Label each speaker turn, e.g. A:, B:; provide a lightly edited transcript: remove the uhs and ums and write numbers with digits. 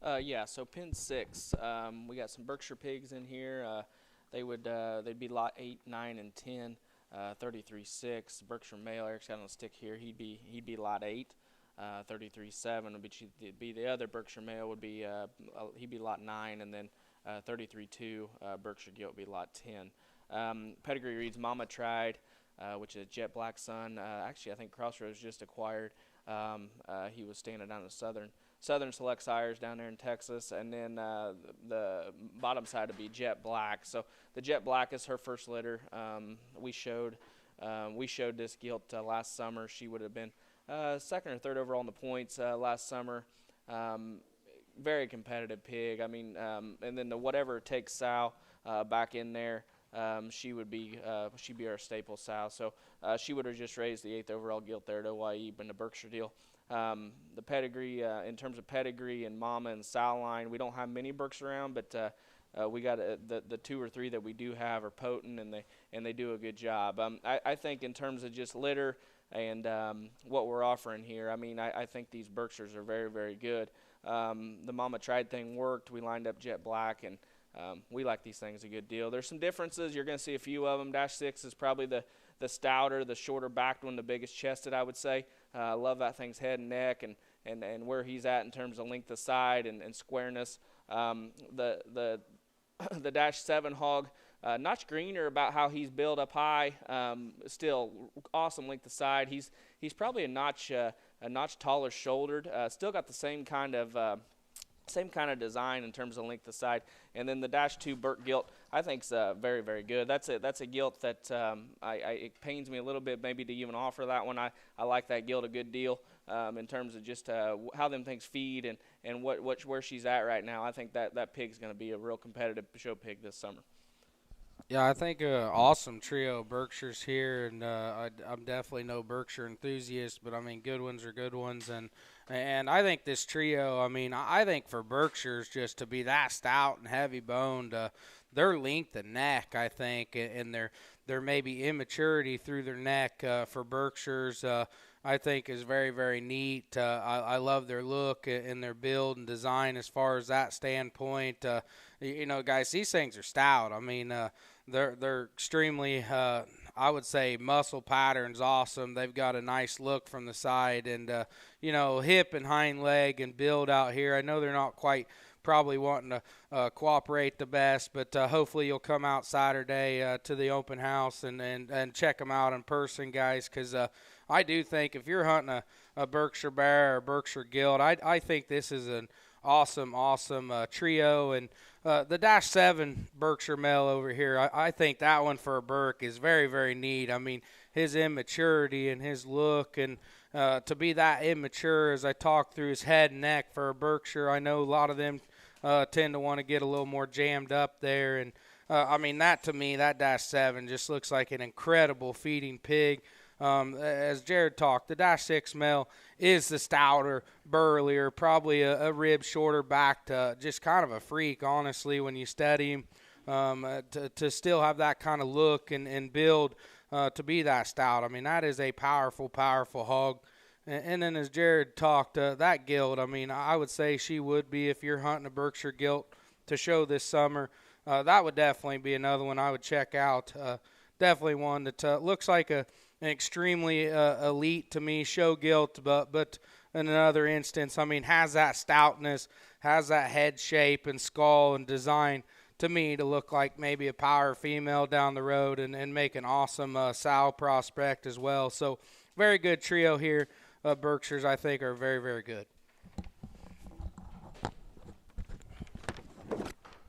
A: Yeah, so pin 6. We got some Berkshire pigs in here. They'd be lot 8, 9, and 10. 33-6. Berkshire male. Eric's got on a stick here. He'd be lot 8. 33-7 would be the other Berkshire male would be he'd be lot 9, and then 33-2 Berkshire gilt would be lot 10. Pedigree reads Mama Tried, which is a jet black son. Actually, I think Crossroads just acquired. He was standing down in Southern Select Sires down there in Texas, and then the bottom side would be jet black. So the jet black is her first litter. We showed this gilt last summer. She would have been second or third overall in the points last summer. Very competitive pig. I mean, and then the whatever it takes sow back in there. She'd be our staple sow. So she would have just raised the 8th overall gilt there at OYE in the Berkshire deal. The pedigree, in terms of pedigree and mama and sow line, we don't have many Berks around, but we got the 2 or 3 that we do have are potent, and they do a good job. I think in terms of just litter and what we're offering here, I mean, I think these Berkshires are very, very good. The Mama Tried thing worked. We lined up jet black, and we like these things a good deal. There's some differences. You're going to see a few of them. -6 is probably the stouter, the shorter backed one, the biggest chested, I would say. I love that thing's head and neck and where he's at in terms of length of side and squareness. The the -7 hog, notch greener about how he's built up high. Still awesome length of side. He's probably a notch taller shouldered. Still got the same kind of design in terms of length of side. And then the -2 Burt gilt, I think, is very, very good. That's a gilt that it pains me a little bit maybe to even offer that one. I like that gilt a good deal in terms of just how them things feed and where she's at right now. I think that pig's going to be a real competitive show pig this summer.
B: Yeah, I think awesome trio of Berkshires here, and I'm definitely no Berkshire enthusiast, but I mean good ones are good ones, and I think this trio, I mean I think for Berkshires just to be that stout and heavy boned, their length of neck, I think, and their maybe immaturity through their neck for Berkshires, I think is very, very neat. I love their look and their build and design as far as that standpoint. Guys, these things are stout. I mean, they're extremely, I would say, muscle pattern's awesome. They've got a nice look from the side, and hip and hind leg and build out here. I know they're not quite probably wanting to cooperate the best, but hopefully you'll come out Saturday to the open house and check them out in person, guys, because I do think if you're hunting a Berkshire Bear or Berkshire Gilt, I think this is an awesome trio. And the -7 Berkshire male over here, I think that one for a Berk is very, very neat. I mean, his immaturity and his look, and to be that immature as I talk through his head and neck for a Berkshire, I know a lot of them tend to want to get a little more jammed up there. And, I mean, that to me, that -7 just looks like an incredible feeding pig. As Jared talked, the -6 male is the stouter, burlier, probably a rib shorter back, just kind of a freak, honestly, when you study him. To still have that kind of look and build to be that stout. I mean, that is a powerful, powerful hog. And then as Jared talked, that gilt, I mean, I would say she would be, if you're hunting a Berkshire gilt to show this summer, that would definitely be another one I would check out. Definitely one that looks like an extremely elite to me show gilt, but in another instance, I mean, has that stoutness, has that head shape and skull and design to me to look like maybe a power female down the road and make an awesome sow prospect as well. So very good trio here. Berkshires, I think, are very, very good.